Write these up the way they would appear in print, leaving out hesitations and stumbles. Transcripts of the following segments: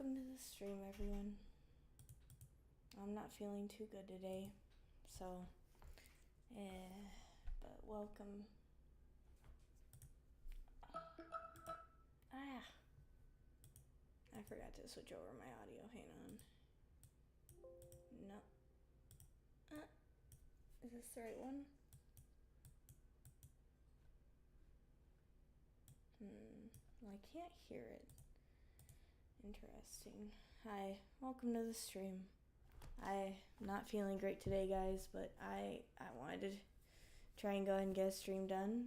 welcome to the stream, everyone. I'm not feeling too good today, so, but welcome. I forgot to switch over my audio, hang on. No. Is this the right one? Well, I can't hear it. Interesting. Hi, welcome to the stream. I'm not feeling great today, guys, but I wanted to try and go ahead and get a stream done.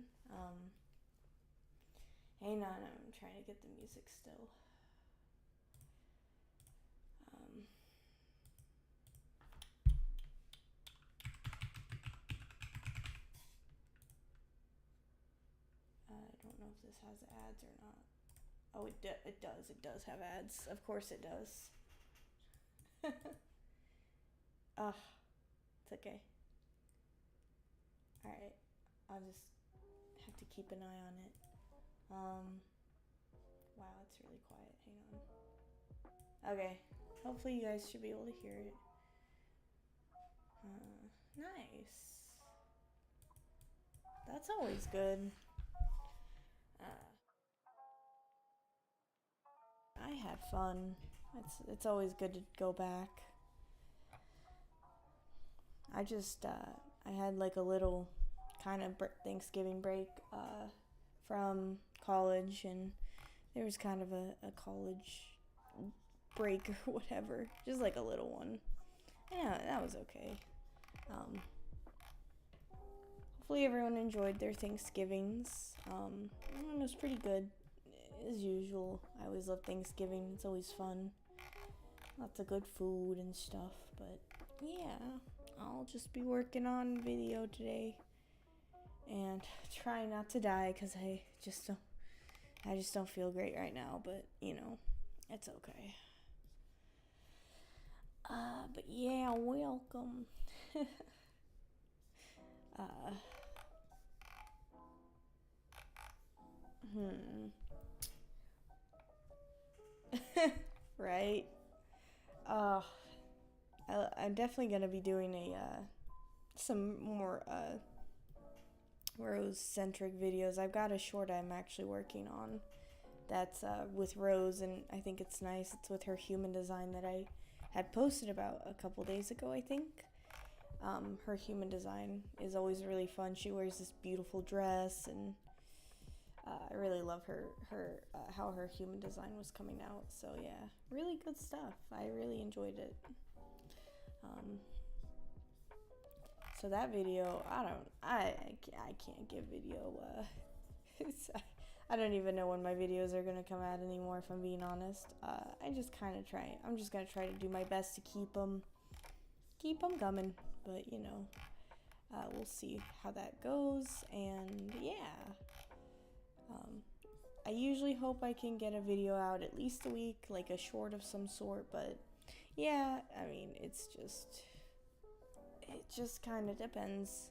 Hang on, I'm trying to get the music still. I don't know if this has ads or not. Oh, it does. It does have ads. Of course it does. It's okay. Alright, I'll just have to keep an eye on it. Wow, it's really quiet. Hang on. Okay, hopefully you guys should be able to hear it. Nice. That's always good. I had fun. It's always good to go back. I had like a little kind of Thanksgiving break from college, and there was kind of a college break or whatever, just like a little one. Yeah, that was okay. Hopefully everyone enjoyed their Thanksgivings. It was pretty good, as usual. I always love Thanksgiving. It's always fun. Lots of good food and stuff, but yeah, I'll just be working on video today and try not to die, because I just don't feel great right now, but you know, it's okay. But yeah, welcome. Right? I'm definitely gonna be doing some more Rose-centric videos. I've got a short I'm actually working on that's with Rose, and I think it's nice. It's with her human design that I had posted about a couple days ago, I think. Her human design is always really fun. She wears this beautiful dress, and I really love how her human design was coming out. So yeah, really good stuff. I really enjoyed it. So that video, I can't give video. I don't even know when my videos are gonna come out anymore, if I'm being honest. I'm just gonna try to do my best to keep them coming. But you know, we'll see how that goes. And yeah, I usually hope I can get a video out at least a week, like a short of some sort. But yeah, I mean, it just kind of depends.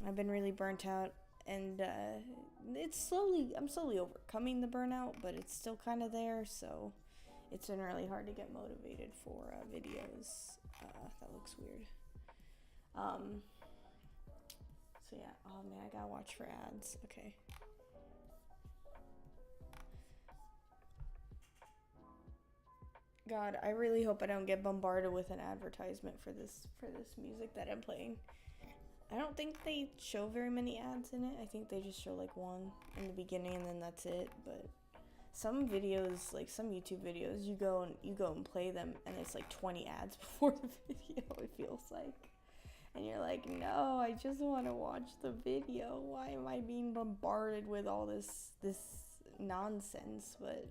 I've been really burnt out, and I'm slowly overcoming the burnout, but it's still kind of there, so it's been really hard to get motivated for videos. That looks weird. So yeah, oh man, I gotta watch for ads. Okay. God, I really hope I don't get bombarded with an advertisement for this music that I'm playing. I don't think they show very many ads in it. I think they just show like one in the beginning, and then that's it. But some videos, like some YouTube videos, you go and play them, and it's like 20 ads before the video, it feels like. And you're like, no, I just want to watch the video. Why am I being bombarded with all this nonsense? But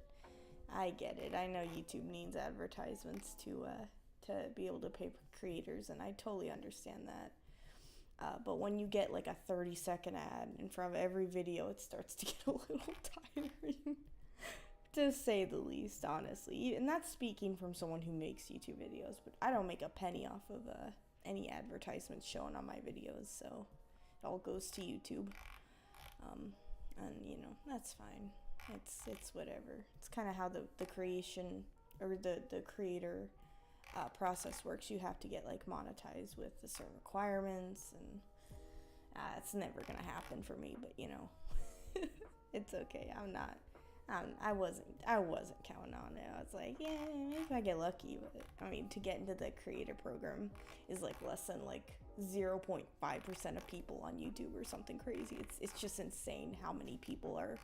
I get it. I know YouTube needs advertisements to be able to pay creators, and I totally understand that. But when you get like a 30-second ad in front of every video, it starts to get a little tiring, to say the least, honestly. And that's speaking from someone who makes YouTube videos, but I don't make a penny off of any advertisements shown on my videos, so it all goes to YouTube. And you know, that's fine. It's whatever. It's kind of how the creation or the creator process works. You have to get like monetized with the certain requirements, and it's never gonna happen for me. But you know, it's okay. I wasn't counting on it. I was like, yeah, maybe if I get lucky. But I mean, to get into the creator program is like less than like 0.5% of people on YouTube or something crazy. It's just insane how many people are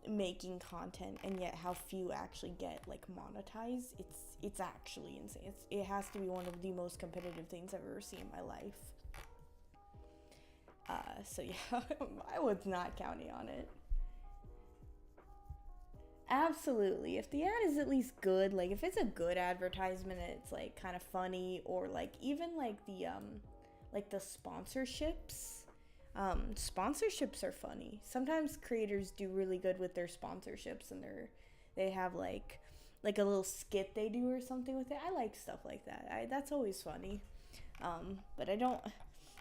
making content and yet how few actually get like monetized. It's actually insane. It has to be one of the most competitive things I've ever seen in my life. So yeah, I was not counting on it. Absolutely. If the ad is at least good, like if it's a good advertisement and it's like kind of funny, or like even like the sponsorships. Sponsorships are funny. Sometimes creators do really good with their sponsorships, and they have like a little skit they do or something with it. I like stuff like that. That's always funny. But I don't.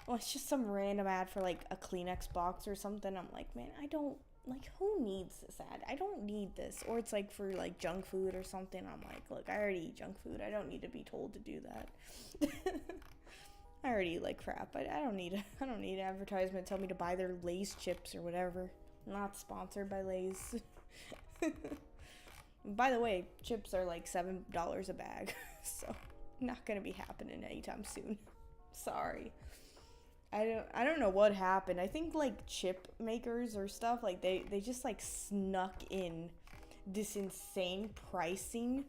Well, it's just some random ad for like a Kleenex box or something. I'm like, man, I don't like. Who needs this ad? I don't need this. Or it's like for like junk food or something. I'm like, look, I already eat junk food. I don't need to be told to do that. I already eat like crap. I don't need advertisement tell me to buy their Lay's chips or whatever. I'm not sponsored by Lay's. By the way, chips are like $7 a bag, so not gonna be happening anytime soon. Sorry. I don't know what happened. I think like chip makers or stuff, like they just like snuck in this insane pricing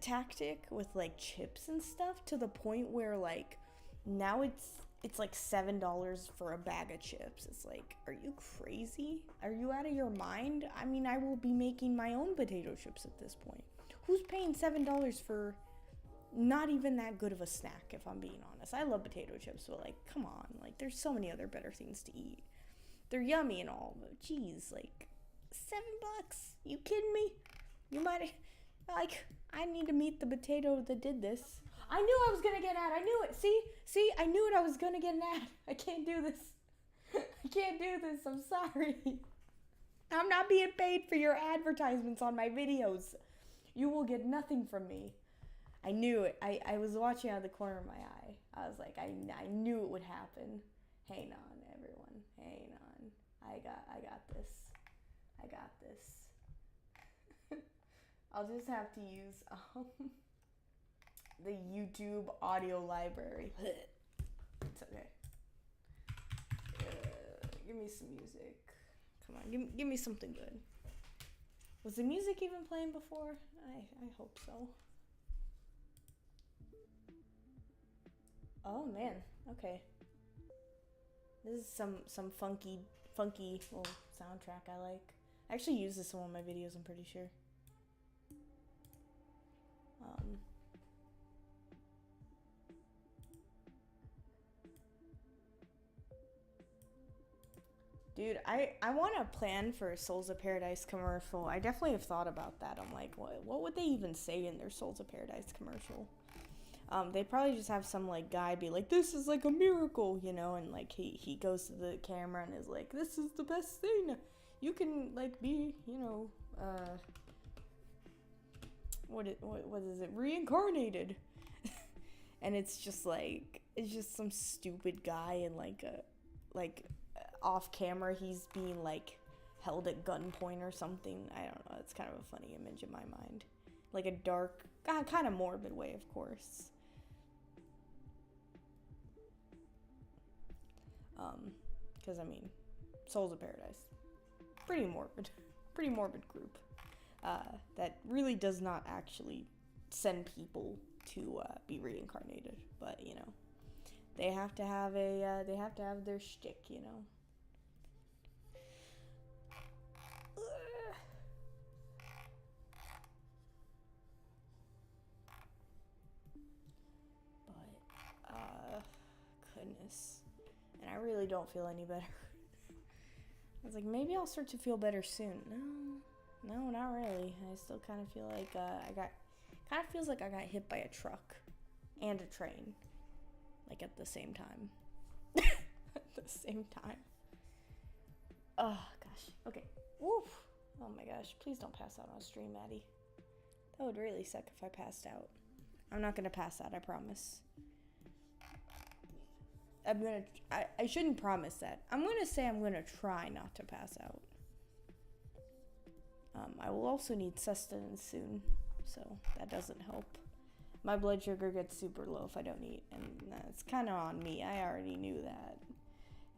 tactic with like chips and stuff, to the point where like now it's like $7 for a bag of chips. It's like, are you crazy? Are you out of your mind? I mean, I will be making my own potato chips at this point. Who's paying $7 for not even that good of a snack, if I'm being honest? I love potato chips, but like, come on, like there's so many other better things to eat. They're yummy and all, but geez, like $7? You kidding me? You might like, I need to meet the potato that did this. I knew I was gonna get an ad. I knew it. See, I knew it. I was gonna get an ad. I can't do this. I can't do this. I'm sorry. I'm not being paid for your advertisements on my videos. You will get nothing from me. I knew it. I was watching out of the corner of my eye. I was like, I knew it would happen. Hang on, everyone. Hang on. I got this. I got this. I'll just have to use the YouTube audio library. It's okay. Give me some music. Come on, give me something good. Was the music even playing before? I hope so. Oh man, okay. This is some funky little soundtrack I like. I actually use this in one of my videos, I'm pretty sure. Dude, I want to plan for a Souls of Paradise commercial. I definitely have thought about that. I'm like, what would they even say in their Souls of Paradise commercial? They probably just have some like guy be like, this is like a miracle, you know, and like he goes to the camera and is like, this is the best thing. You can like be, you know, what is it? Reincarnated. And it's just some stupid guy, and like off camera he's being like held at gunpoint or something. I don't know. It's kind of a funny image in my mind. Like a dark, kind of morbid way, of course. Because I mean, Souls of Paradise, pretty morbid group that really does not actually send people to be reincarnated, but you know, they have to have their shtick, you know. But goodness. And I really don't feel any better. I was like, maybe I'll start to feel better soon. No, not really. I still kind of feel like feels like I got hit by a truck and a train, like at the same time. At the same time. Oh gosh. Okay. Woof. Oh my gosh, please don't pass out on stream, Maddie. That would really suck if I passed out. I'm not gonna pass out, I promise. I shouldn't promise that. I'm gonna say I'm gonna try not to pass out. I will also need sustenance soon, so that doesn't help. My blood sugar gets super low if I don't eat, and that's kind of on me. I already knew that.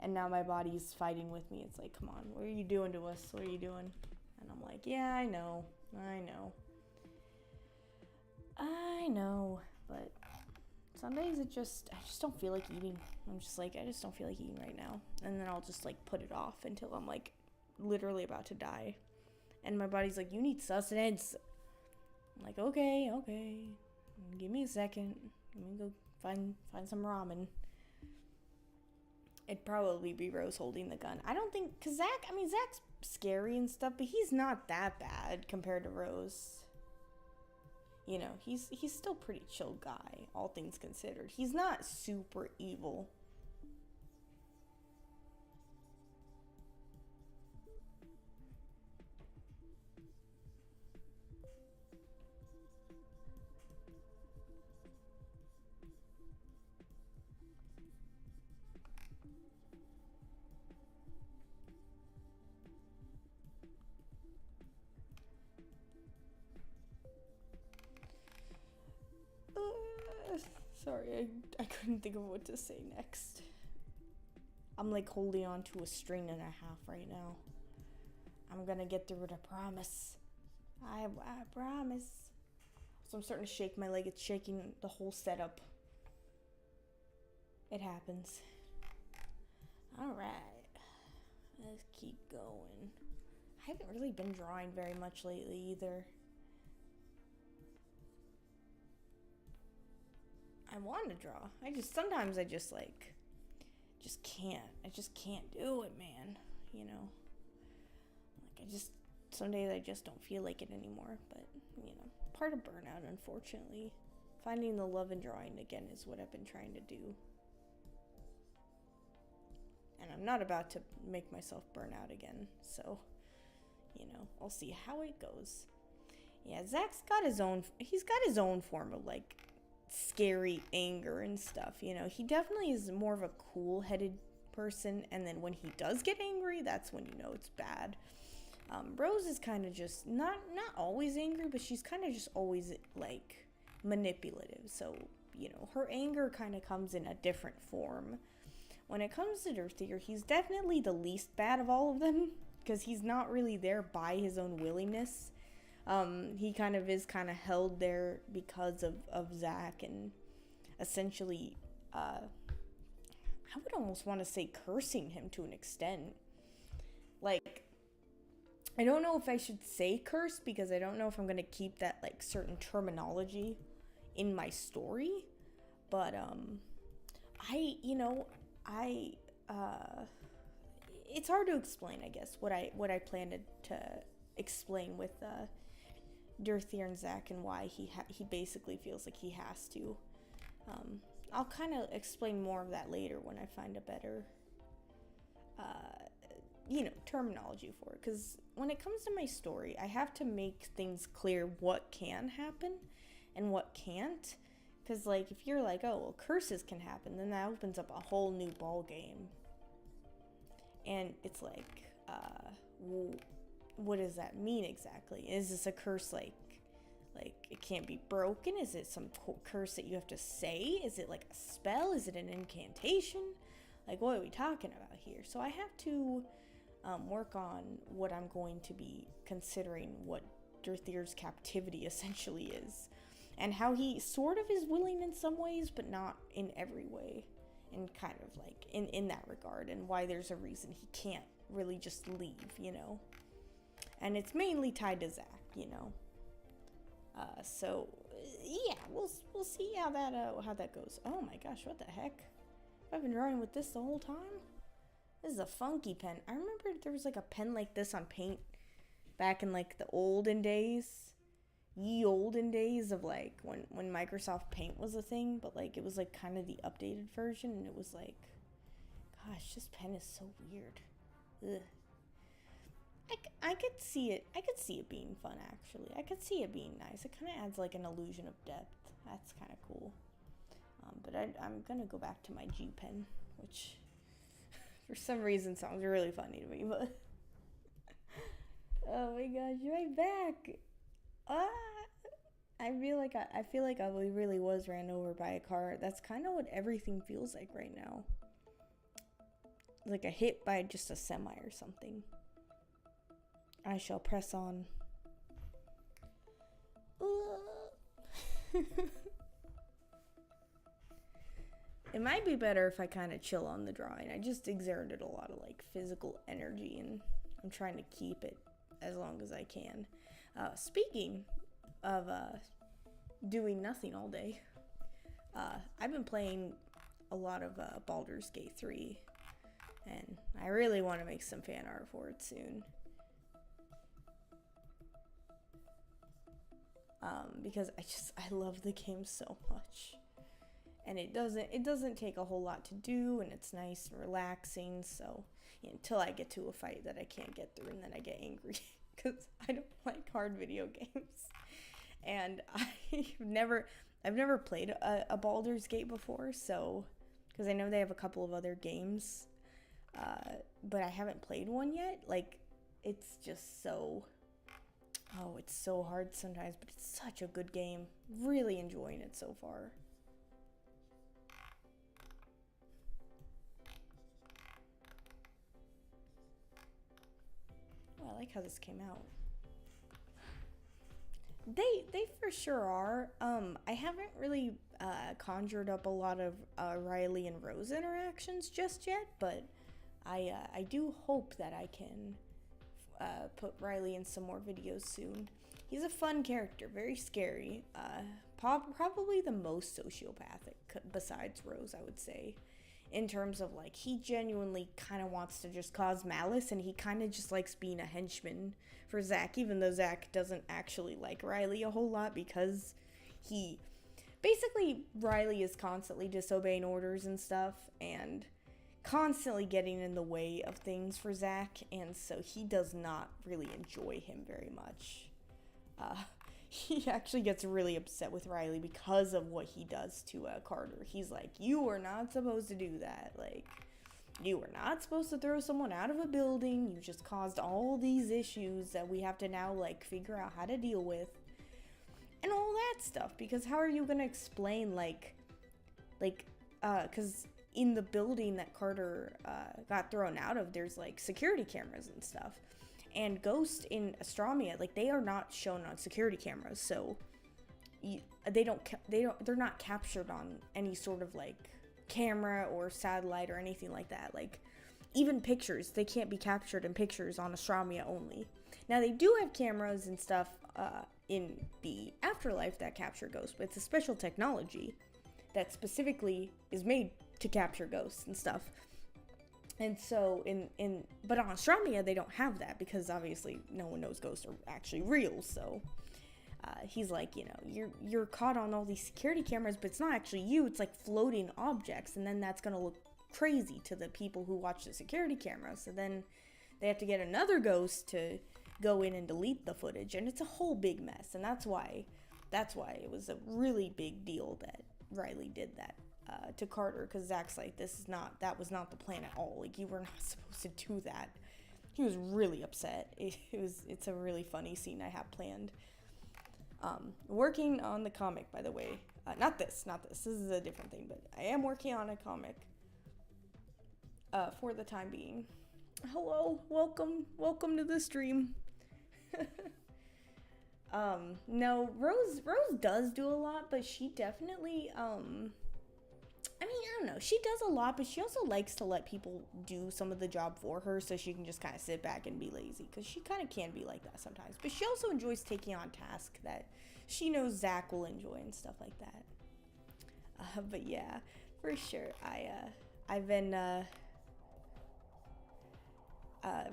And now my body's fighting with me. It's like, come on, what are you doing to us? What are you doing? And I'm like, yeah, I know, but some days I just don't feel like eating. I'm just like, I just don't feel like eating right now. And then I'll just like put it off until I'm like literally about to die. And my body's like, you need sustenance. I'm like, okay. Give me a second. Let me go find some ramen. It'd probably be Rose holding the gun. I don't think, cause Zach's scary and stuff, but he's not that bad compared to Rose. You know, he's still pretty chill guy, all things considered. He's not super evil. Sorry, I couldn't think of what to say next. I'm like holding on to a string and a half right now. I'm gonna get through it, I promise. I promise. So I'm starting to shake my leg. It's shaking the whole setup. It happens. Alright. Let's keep going. I haven't really been drawing very much lately either. I want to draw. Sometimes I just can't. I just can't do it, man. You know? Like some days I just don't feel like it anymore. But, you know, part of burnout, unfortunately. Finding the love in drawing again is what I've been trying to do. And I'm not about to make myself burn out again. So, you know, I'll see how it goes. Yeah, Zach's got his own form of, like, scary anger and stuff, you know. He definitely is more of a cool-headed person, and then when he does get angry, that's when you know it's bad. Rose is kind of just not always angry, but she's kind of just always like manipulative, so you know her anger kind of comes in a different form. When it comes to Dirthier, he's definitely the least bad of all of them because he's not really there by his own willingness. He kind of is held there because of Zach, and essentially, I would almost want to say cursing him to an extent. Like, I don't know if I should say curse because I don't know if I'm going to keep that, like, certain terminology in my story, but, it's hard to explain, I guess, what I planned to explain with, Dirthier and Zach and why he basically feels like he has to. I'll kind of explain more of that later when I find a better, terminology for it. Because when it comes to my story, I have to make things clear what can happen and what can't. Because, like, if you're like, oh, well, curses can happen, then that opens up a whole new ball game. And it's like, what does that mean exactly? Is this a curse like it can't be broken? Is it some curse that you have to say? Is it like a spell? Is it an incantation? Like, what are we talking about here? So I have to work on what I'm going to be considering what Dirthier's captivity essentially is, and how he sort of is willing in some ways, but not in every way, and kind of like in that regard, and why there's a reason he can't really just leave, you know. And it's mainly tied to Zach, you know. So yeah, we'll see how that goes. Oh my gosh, what the heck? I've been drawing with this the whole time. This is a funky pen. I remember there was like a pen like this on Paint back in like the olden days. Ye olden days of like when Microsoft Paint was a thing, but like it was like kind of the updated version, and it was like, gosh, this pen is so weird. Ugh. I could see it. I could see it being fun, actually. I could see it being nice. It kind of adds like an illusion of depth. That's kind of cool. But I'm gonna go back to my G pen, which for some reason sounds really funny to me. But oh my gosh, right back. Ah, I feel like I really was ran over by a car. That's kind of what everything feels like right now. Like a hit by just a semi or something. I shall press on. It might be better if I kind of chill on the drawing. I just exerted a lot of like physical energy and I'm trying to keep it as long as I can. Speaking of doing nothing all day, I've been playing a lot of Baldur's Gate 3 and I really want to make some fan art for it soon. Because I love the game so much. And it doesn't take a whole lot to do, and it's nice and relaxing. So until I get to a fight that I can't get through, and then I get angry because I don't like hard video games. And I've never played a Baldur's Gate before, so because I know they have a couple of other games, but I haven't played one yet. Like it's just so. Oh, it's so hard sometimes, but it's such a good game. Really enjoying it so far. Oh, I like how this came out. They for sure are. I haven't really conjured up a lot of Riley and Rose interactions just yet, but I do hope that I can put Riley in some more videos soon. He's a fun character, very scary. Probably the most sociopathic besides Rose, I would say. In terms of like, he genuinely kind of wants to just cause malice, and he kind of just likes being a henchman for Zack, even though Zack doesn't actually like Riley a whole lot because Riley is constantly disobeying orders and stuff and constantly getting in the way of things for Zack, and so he does not really enjoy him very much. He actually gets really upset with Riley because of what he does to Carter. He's like, you were not supposed to do that. Like, you were not supposed to throw someone out of a building. You just caused all these issues that we have to now, like, figure out how to deal with. And all that stuff. Because how are you going to explain, because in the building that Carter got thrown out of, there's, like, security cameras and stuff. And Ghost in Astromia, like, they are not shown on security cameras, so they're not captured on any sort of like camera or satellite or anything like that. Like, even pictures, they can't be captured in pictures on Astromia only. Now they do have cameras and stuff in the Afterlife that capture ghosts, but it's a special technology that specifically is made to capture ghosts and stuff. And so but on Astromia they don't have that because obviously no one knows ghosts are actually real. So he's like, you know, you're caught on all these security cameras, but it's not actually you. It's like floating objects, and then that's gonna look crazy to the people who watch the security cameras. So then they have to get another ghost to go in and delete the footage, and it's a whole big mess. And that's why it was a really big deal that Riley did that. To Carter, because Zack's like, that was not the plan at all. Like, you were not supposed to do that. He was really upset. It's a really funny scene I have planned. Working on the comic, by the way. Not this. This is a different thing, but I am working on a comic. For the time being. Hello, welcome to the stream. No, Rose does do a lot, but she definitely, I mean, I don't know. She does a lot, but she also likes to let people do some of the job for her so she can just kind of sit back and be lazy, because she kind of can be like that sometimes. But she also enjoys taking on tasks that she knows Zack will enjoy and stuff like that. But yeah, for sure. I've been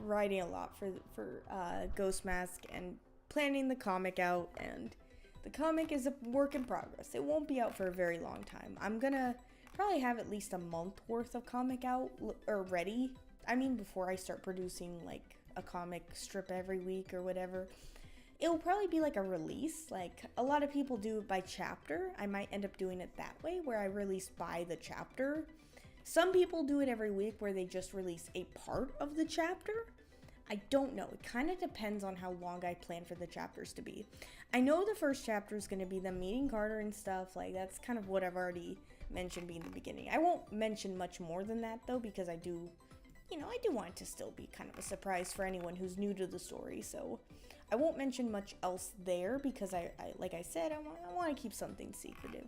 writing a lot for Ghost Mask and planning the comic out, and the comic is a work in progress. It won't be out for a very long time. I'm gonna probably have at least a month worth of comic out or ready. I mean, before I start producing like a comic strip every week or whatever. It'll probably be like a release. Like a lot of people do it by chapter. I might end up doing it that way, where I release by the chapter. Some people do it every week where they just release a part of the chapter. I don't know. It kind of depends on how long I plan for the chapters to be. I know the first chapter is going to be them meeting Carter and stuff. Like, that's kind of what I've already mentioned being the beginning. I won't mention much more than that, though, because I do want it to still be kind of a surprise for anyone who's new to the story. So I won't mention much else there because I like I said, I want to keep something secretive.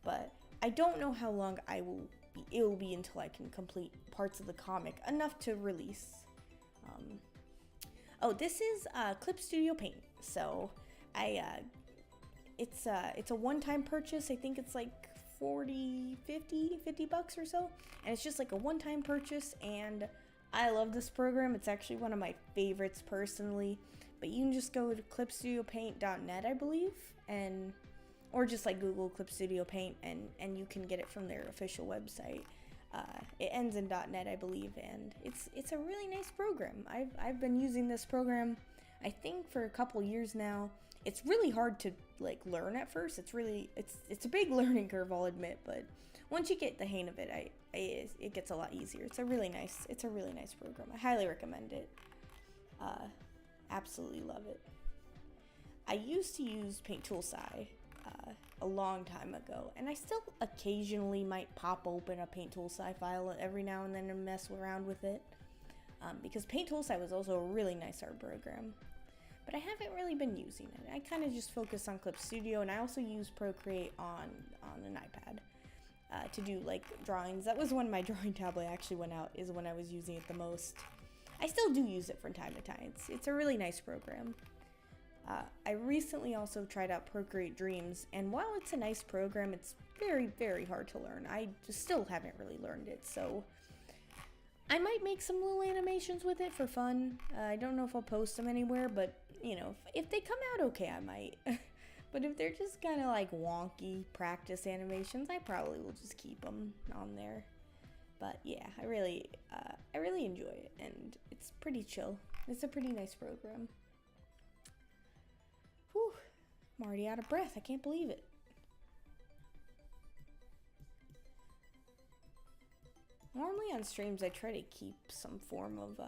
But I don't know how long it will be until I can complete parts of the comic enough to release. This is Clip Studio Paint. So it's a one-time purchase. I think it's like 50 bucks or so, and it's just like a one-time purchase, and I love this program. It's actually one of my favorites personally. But you can just go to clipstudiopaint.net, I believe, or just like Google Clip Studio Paint, and you can get it from their official website. It ends in .net, I believe, and it's a really nice program. I've been using this program, I think, for a couple years now. It's really hard to like learn at first. It's a big learning curve, I'll admit, but once you get the hang of it, it gets a lot easier. It's a really nice program. I highly recommend it. Absolutely love it. I used to use Paint Tool Sci a long time ago, and I still occasionally might pop open a Paint Tool Sci file every now and then and mess around with it, because Paint Tool Sci was also a really nice art program, but I haven't really been using it. I kind of just focus on Clip Studio, and I also use Procreate on an iPad to do like drawings. That was when my drawing tablet actually went out, is when I was using it the most. I still do use it from time to time. It's a really nice program. I recently also tried out Procreate Dreams, and while it's a nice program, it's very, very hard to learn. I just still haven't really learned it, so I might make some little animations with it for fun. I don't know if I'll post them anywhere, but, if they come out okay, I might. But if they're just kind of like wonky practice animations, I probably will just keep them on there. But yeah, I really enjoy it, and it's pretty chill. It's a pretty nice program. Whew, I'm already out of breath. I can't believe it. Normally on streams, I try to keep some form of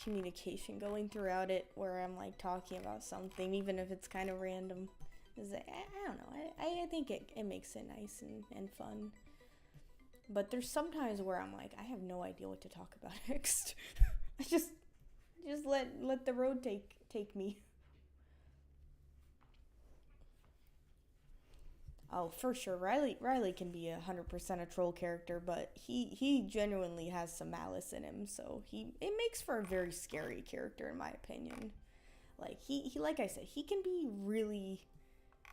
communication going throughout it, where I'm like talking about something, even if it's kind of random. I don't know. I think it makes it nice and fun. But there's sometimes where I'm like, I have no idea what to talk about next. I just let the road take me. Oh, for sure. Riley can be 100% a troll character, but he genuinely has some malice in him, so it makes for a very scary character in my opinion. Like he like I said, he can be really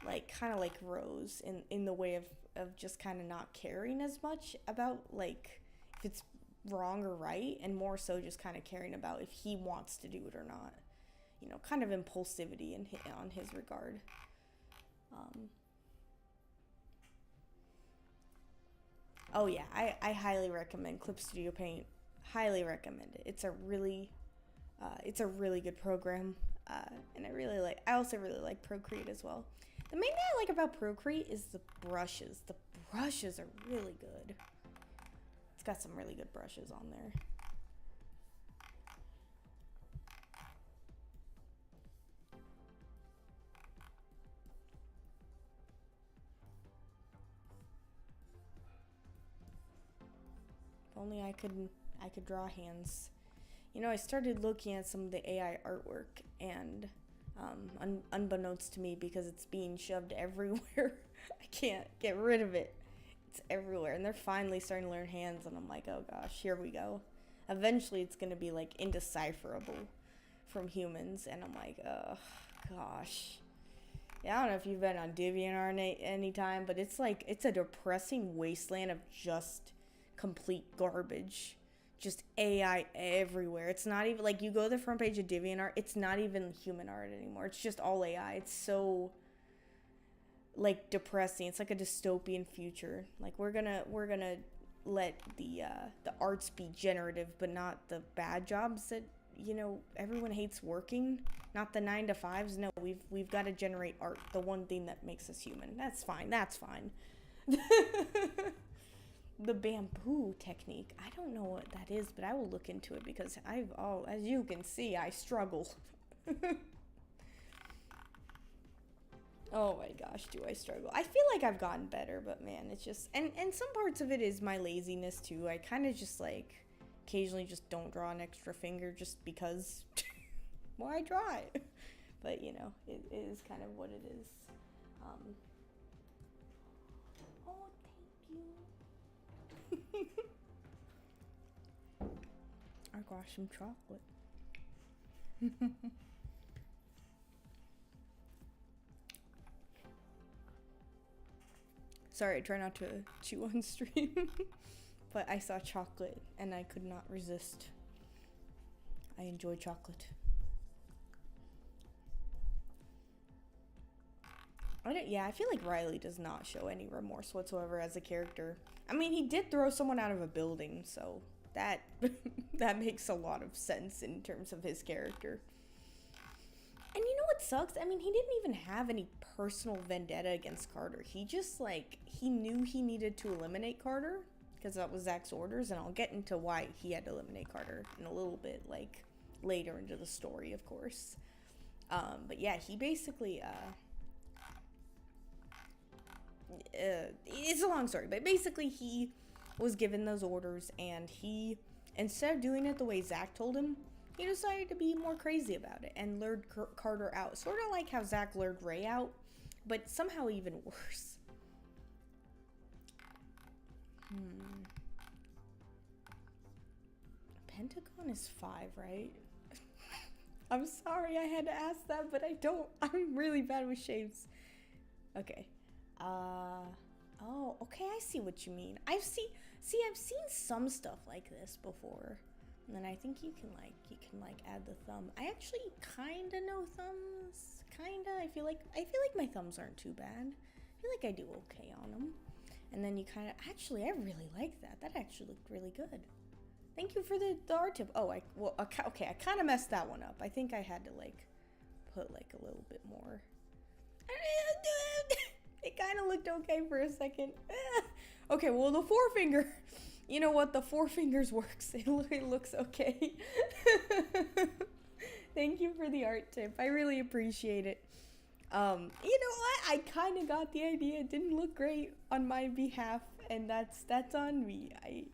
like kind of like Rose in the way of just kind of not caring as much about like if it's wrong or right, and more so just kind of caring about if he wants to do it or not. Kind of impulsivity on his regard. Oh yeah, I highly recommend Clip Studio Paint. Highly recommend it. It's a really good program, and I also really like Procreate as well. The main thing I like about Procreate is the brushes. The brushes are really good. It's got some really good brushes on there. If only I could draw hands. I started looking at some of the AI artwork, and unbeknownst to me, because it's being shoved everywhere, I can't get rid of it. It's everywhere, and they're finally starting to learn hands, and I'm like, oh gosh, here we go. Eventually it's going to be like indecipherable from humans, and I'm like, oh gosh. Yeah, I don't know if you've been on DeviantArt any time, but it's a depressing wasteland of just complete garbage. Just AI everywhere. It's not even like you go to the front page of DeviantArt, it's not even human art anymore. It's just all AI. It's so like depressing. It's like a dystopian future. Like we're gonna let the arts be generative, but not the bad jobs that you know, everyone hates working, not the 9 to 5s. No, we've got to generate art, the one thing that makes us human. That's fine. That's fine. The bamboo technique. I don't know what that is, but I will look into it because as you can see, I struggle. Oh my gosh, do I struggle. I feel like I've gotten better, but man, it's just, and some parts of it is my laziness too. I kind of just like occasionally just don't draw an extra finger just because why draw it? But you know, it is kind of what it is. Oh, thank you. I got some chocolate. Sorry, I try not to chew on stream. But I saw chocolate and I could not resist. I enjoy chocolate. I feel like Riley does not show any remorse whatsoever as a character. I mean, he did throw someone out of a building, so that that makes a lot of sense in terms of his character. And you know what sucks? I mean, he didn't even have any personal vendetta against Carter. He just, like, he knew he needed to eliminate Carter because that was Zach's orders, and I'll get into why he had to eliminate Carter in a little bit, like, later into the story, of course. But yeah, he basically, it's a long story, but basically he was given those orders, and he, instead of doing it the way Zach told him, he decided to be more crazy about it and lured Carter out. Sort of like how Zach lured Ray out, but somehow even worse. Pentagon is 5, right? I'm sorry I had to ask that, but I don't. I'm really bad with shapes. Okay. Oh, okay, I see what you mean. I've seen some stuff like this before. And then I think you can like add the thumb. I actually kind of know thumbs. Kind of. I feel like my thumbs aren't too bad. I feel like I do okay on them. And then you kind of, actually, I really like that. That actually looked really good. Thank you for the art tip. Oh, okay, I kind of messed that one up. I think I had to like put like a little bit more. It kind of looked okay for a second. Okay, well, the forefinger. You know what? The 4 fingers works. It looks okay. Thank you for the art tip. I really appreciate it. You know what? I kind of got the idea. It didn't look great on my behalf, and that's on me. I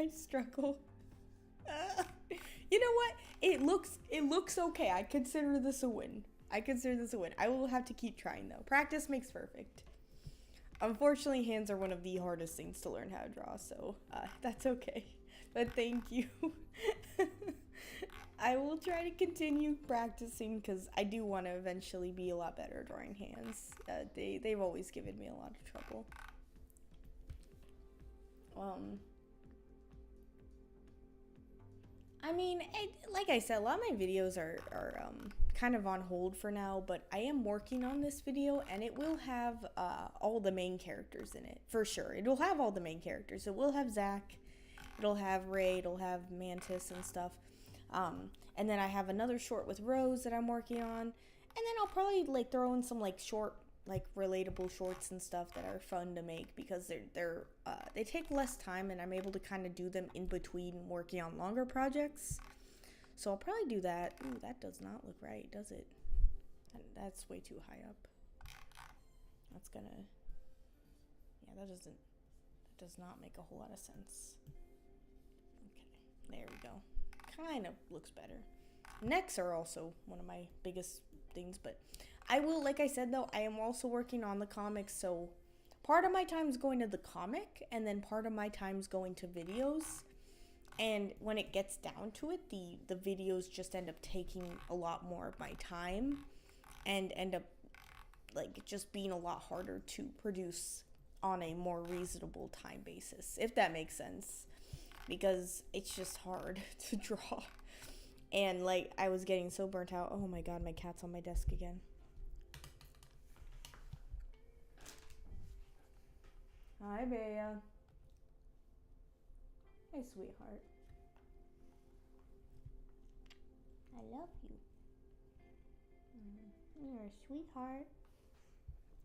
struggle. You know what? It looks okay. I consider this a win. I will have to keep trying though. Practice makes perfect. Unfortunately, hands are one of the hardest things to learn how to draw, so that's okay. But thank you. I will try to continue practicing because I do want to eventually be a lot better at drawing hands. They've always given me a lot of trouble. I mean, like I said, a lot of my videos are kind of on hold for now, but I am working on this video, and it will have all the main characters in it, for sure. It'll have all the main characters. It will have Zach, it'll have Ray, it'll have Mantis and stuff. And then I have another short with Rose that I'm working on, and then I'll probably like throw in some like short, like relatable shorts and stuff that are fun to make because they take less time, and I'm able to kind of do them in between working on longer projects. So I'll probably do that. Ooh, that does not look right, does it? That's way too high up. That's gonna, yeah, that does not make a whole lot of sense. Okay, there we go. Kind of looks better. Necks are also one of my biggest things, but I will, like I said though, I am also working on the comics, so part of my time is going to the comic, and then part of my time is going to videos. And when it gets down to it, the videos just end up taking a lot more of my time and end up like just being a lot harder to produce on a more reasonable time basis, if that makes sense, because it's just hard to draw. And like I was getting so burnt out. Oh my god, my cat's on my desk again. Hi, Bea. Hey, sweetheart. I love you. You're a sweetheart.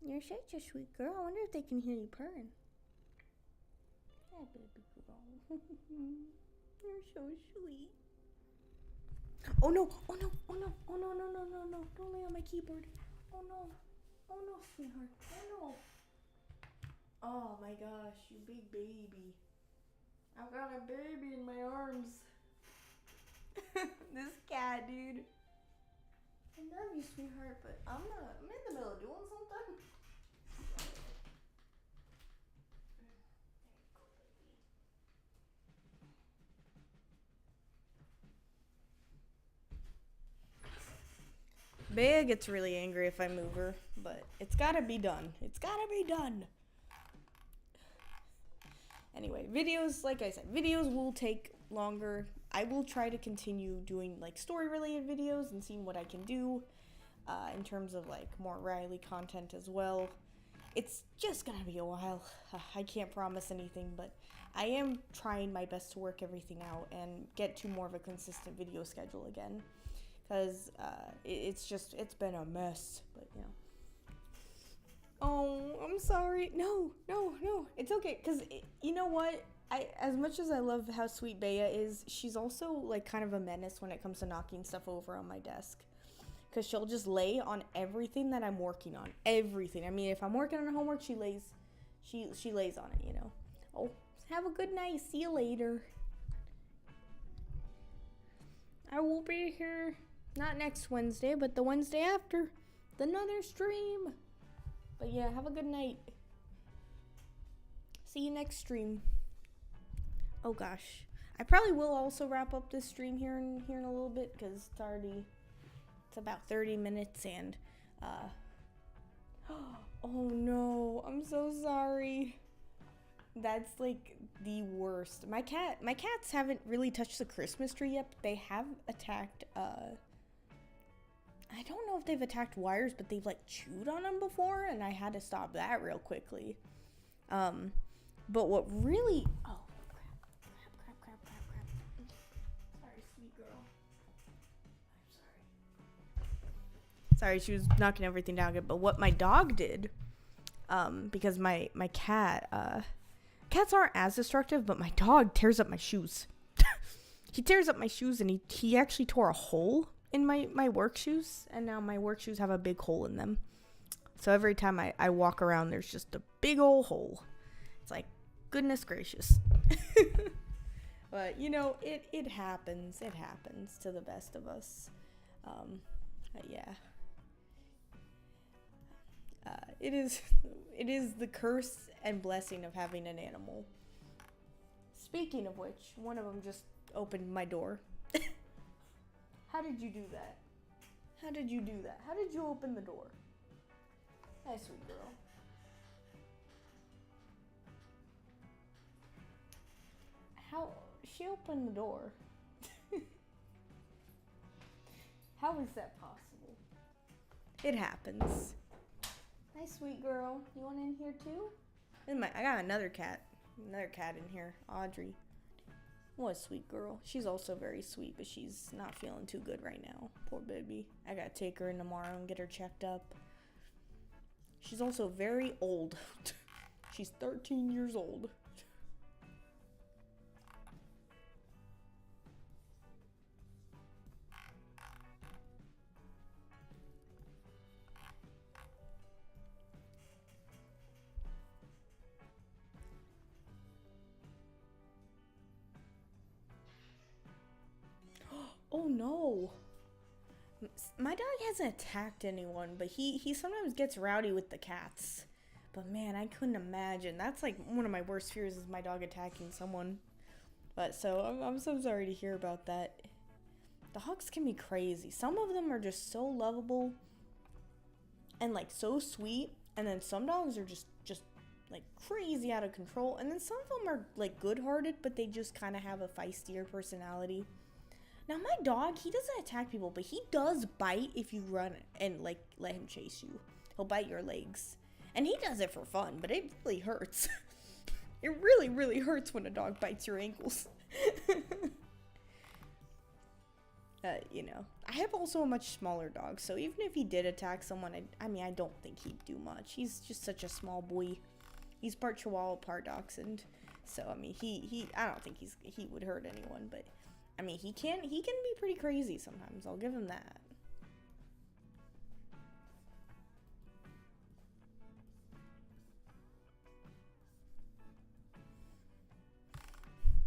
You're such a sweet girl. I wonder if they can hear you purring. Hi, baby girl. You're so sweet. Oh no, oh no, oh no, oh no, no, no, no, no. Don't lay on my keyboard. Oh no, sweetheart. Oh no. Oh my gosh, you big baby. I've got a baby in my arms. This cat, dude. I love you, sweetheart, but I'm in the middle of doing something. Bea gets really angry if I move her, but it's gotta be done. It's gotta be done. Anyway, videos, like I said, videos will take longer. I will try to continue doing like story-related videos and seeing what I can do in terms of like more Riley content as well. It's just gonna be a while. I can't promise anything, but I am trying my best to work everything out and get to more of a consistent video schedule again. Because it's been a mess, but you know. Oh, I'm sorry. No, it's okay. Because you know what? As much as I love how sweet Bea is, she's also like kind of a menace when it comes to knocking stuff over on my desk. Because she'll just lay on everything that I'm working on. Everything. I mean, if I'm working on homework, she lays on it, you know. Oh, have a good night. See you later. I will be here. Not next Wednesday, but the Wednesday after. Another stream. But yeah, have a good night. See you next stream. Oh gosh. I probably will also wrap up this stream here in a little bit because it's about 30 minutes and oh no, I'm so sorry. That's like the worst. My cats haven't really touched the Christmas tree yet, but they have attacked I don't know if they've attacked wires, but they've like chewed on them before, and I had to stop that real quickly. But what really... Oh, crap. Sorry, sweet girl. I'm sorry. Sorry, she was knocking everything down. But what my dog did, because my cat... cats aren't as destructive, but my dog tears up my shoes. He tears up my shoes, and he actually tore a hole in my work shoes, and now my work shoes have a big hole in them. So every time I walk around, there's just a big old hole. It's like, goodness gracious. But, you know, it happens. It happens to the best of us. Yeah. It is the curse and blessing of having an animal. Speaking of which, one of them just opened my door. How did you do that? How did you open the door? Hi, sweet girl. How? She opened the door. How is that possible? It happens. Hi, sweet girl. You want in here too? I got another cat. Another cat in here. Audrey. What a sweet girl. She's also very sweet, but she's not feeling too good right now. Poor baby. I gotta take her in tomorrow and get her checked up. She's also very old. She's 13 years old. Oh no. My dog hasn't attacked anyone, but he sometimes gets rowdy with the cats. But man, I couldn't imagine. That's like one of my worst fears is my dog attacking someone. But so I'm so sorry to hear about that. Dogs can be crazy. Some of them are just so lovable and like so sweet, and then some dogs are just like crazy out of control, and then some of them are like good-hearted, but they just kind of have a feistier personality. Now, my dog, he doesn't attack people, but he does bite if you run and, like, let him chase you. He'll bite your legs. And he does it for fun, but it really hurts. It really, really hurts when a dog bites your ankles. You know, I have also a much smaller dog, so even if he did attack someone, I mean, I don't think he'd do much. He's just such a small boy. He's part Chihuahua, part Dachshund, so I mean, I don't think he would hurt anyone, but I mean, he can be pretty crazy sometimes. I'll give him that.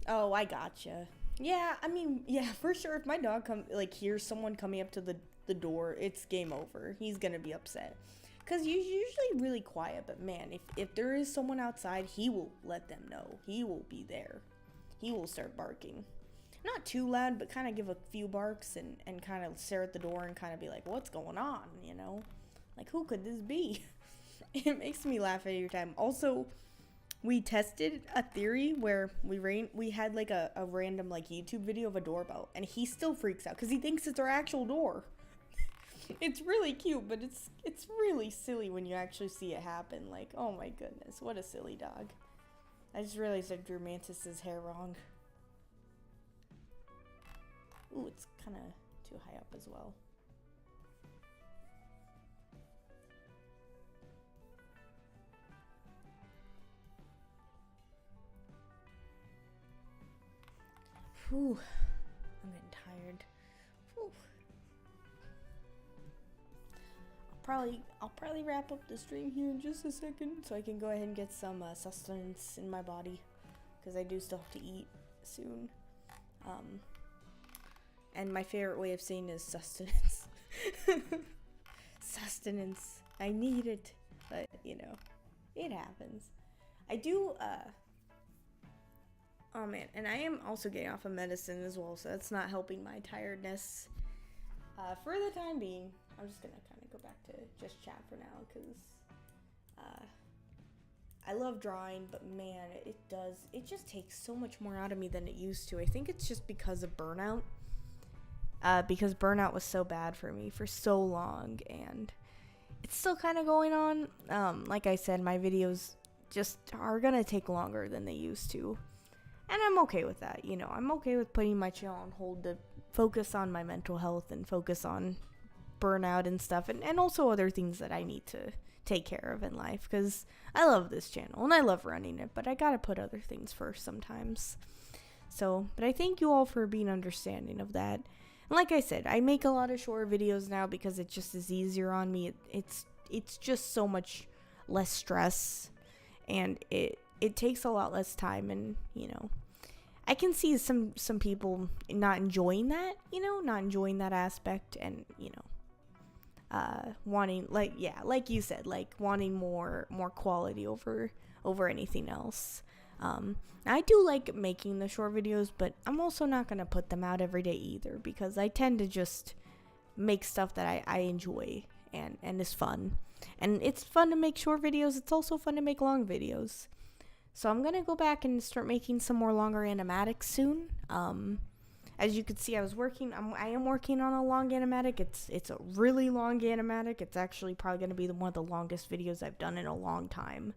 Oh, I gotcha. Yeah, I mean, yeah, for sure. If my dog hears someone coming up to the door, it's game over. He's gonna be upset. Cause he's usually really quiet, but man, if there is someone outside, he will let them know. He will be there. He will start barking. Not too loud, but kind of give a few barks and kind of stare at the door and kind of be like, what's going on, you know? Like, who could this be? It makes me laugh every time. Also, we tested a theory where we had like a random like YouTube video of a doorbell, and he still freaks out because he thinks it's our actual door. It's really cute, but it's really silly when you actually see it happen. Like, oh my goodness, what a silly dog. I just realized I drew Mantis's hair wrong. Ooh, it's kind of too high up as well. Whew, I'm getting tired. Whew. I'll probably wrap up the stream here in just a second so I can go ahead and get some sustenance in my body, because I do still have to eat soon. And my favorite way of saying is sustenance. Sustenance. I need it, but you know, it happens. I do oh man, and I am also getting off of medicine as well, so that's not helping my tiredness. For the time being, I'm just gonna kind of go back to just chat for now, because I love drawing, but man, it just takes so much more out of me than it used to. I think it's just because of burnout. Because burnout was so bad for me for so long, and it's still kind of going on. Like I said, my videos just are gonna take longer than they used to. And I'm okay with that, you know. I'm okay with putting my channel on hold to focus on my mental health and focus on burnout and stuff, and also other things that I need to take care of in life, because I love this channel and I love running it, but I gotta put other things first sometimes. So, but I thank you all for being understanding of that. And like I said, I make a lot of short videos now because it just is easier on me. It's just so much less stress, and it takes a lot less time, and you know, I can see some people not enjoying that, you know, not enjoying that aspect, and you know, wanting, like, yeah, like you said, like wanting more quality over anything else. I do like making the short videos, but I'm also not gonna put them out every day either, because I tend to just make stuff that I enjoy and is fun. And it's fun to make short videos. It's also fun to make long videos. So I'm gonna go back and start making some more longer animatics soon. As you can see, I am working on a long animatic. It's a really long animatic. It's actually probably gonna be one of the longest videos I've done in a long time.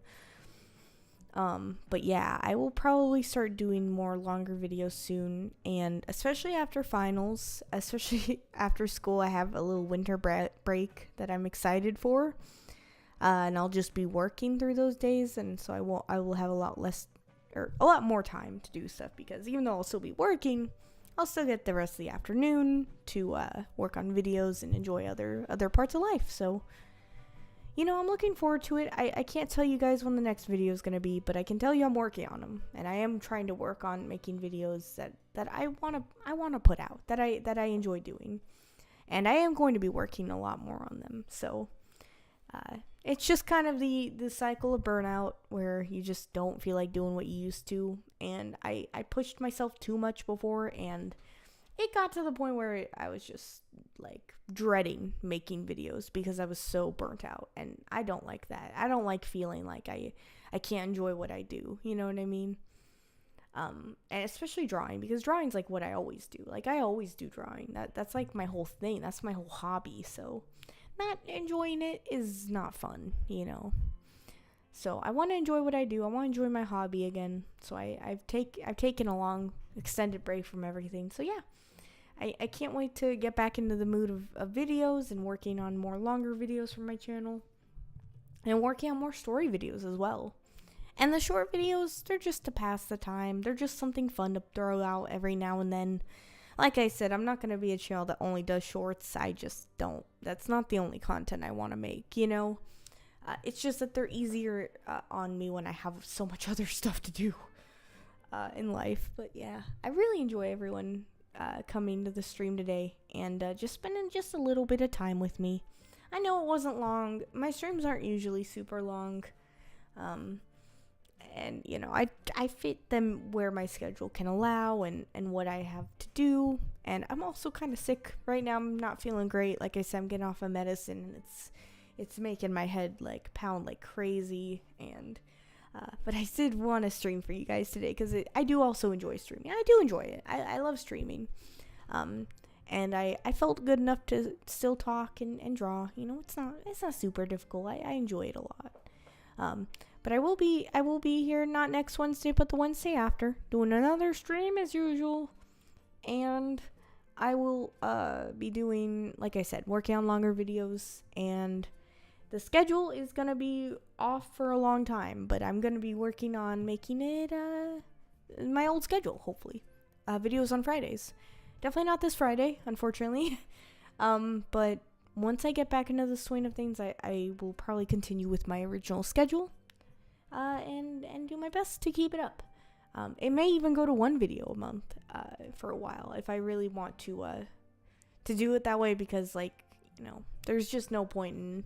But yeah, I will probably start doing more longer videos soon, and especially after finals, especially after school, I have a little winter break that I'm excited for. And I'll just be working through those days, and so I will have a lot more time to do stuff, because even though I'll still be working, I'll still get the rest of the afternoon to work on videos and enjoy other parts of life. So, you know, I'm looking forward to it. I can't tell you guys when the next video is going to be, but I can tell you I'm working on them, and I am trying to work on making videos that I want to put out, that I enjoy doing. And I am going to be working a lot more on them. So, it's just kind of the cycle of burnout where you just don't feel like doing what you used to. And I pushed myself too much before, and it got to the point where I was just like dreading making videos because I was so burnt out, and I don't like that. I don't like feeling like I can't enjoy what I do. You know what I mean? And especially drawing, because drawing's like what I always do. Like, I always do drawing. That's like my whole thing. That's my whole hobby. So not enjoying it is not fun, you know. So I want to enjoy what I do. I want to enjoy my hobby again. So I've taken a long extended break from everything. So yeah, I can't wait to get back into the mood of videos and working on more longer videos for my channel. And working on more story videos as well. And the short videos, they're just to pass the time. They're just something fun to throw out every now and then. Like I said, I'm not going to be a channel that only does shorts. I just don't. That's not the only content I want to make, you know? It's just that they're easier on me when I have so much other stuff to do in life. But yeah, I really enjoy everyone coming to the stream today and just spending just a little bit of time with me. I know it wasn't long. My streams aren't usually super long. And, you know, I fit them where my schedule can allow and what I have to do. And I'm also kind of sick right now. I'm not feeling great. Like I said, I'm getting off of medicine and it's making my head like pound like crazy. And but I did want to stream for you guys today because I do also enjoy streaming. I do enjoy it. I love streaming. And I felt good enough to still talk and draw. You know, it's not super difficult. I enjoy it a lot. But I will be here not next Wednesday, but the Wednesday after, doing another stream as usual. And I will be doing, like I said, working on longer videos. And the schedule is going to be off for a long time, but I'm going to be working on making it my old schedule, hopefully. Videos on Fridays. Definitely not this Friday, unfortunately. But once I get back into the swing of things, I will probably continue with my original schedule. And do my best to keep it up. It may even go to one video a month for a while if I really want to do it that way, because, like, you know, there's just no point in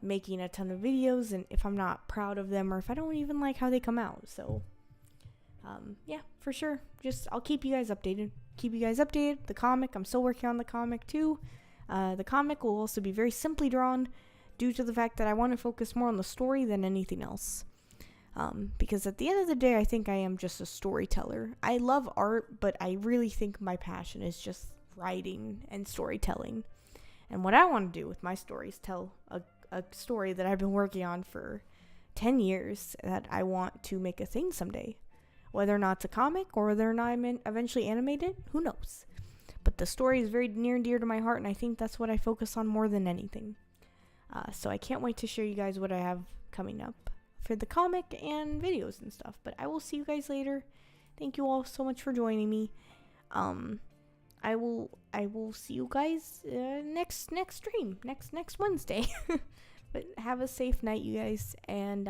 making a ton of videos and if I'm not proud of them or if I don't even like how they come out. So yeah, for sure. I'll keep you guys updated. The comic, I'm still working on the comic too. The comic will also be very simply drawn due to the fact that I want to focus more on the story than anything else. Because at the end of the day, I think I am just a storyteller. I love art, but I really think my passion is just writing and storytelling. And what I want to do with my story is tell a story that I've been working on for 10 years that I want to make a thing someday. Whether or not it's a comic or whether or not I'm eventually animated, who knows? But the story is very near and dear to my heart, and I think that's what I focus on more than anything. So I can't wait to show you guys what I have coming up for the comic and videos and stuff. But I will see you guys later. Thank you all so much for joining me. I will see you guys next stream, next Wednesday. But have a safe night, you guys, and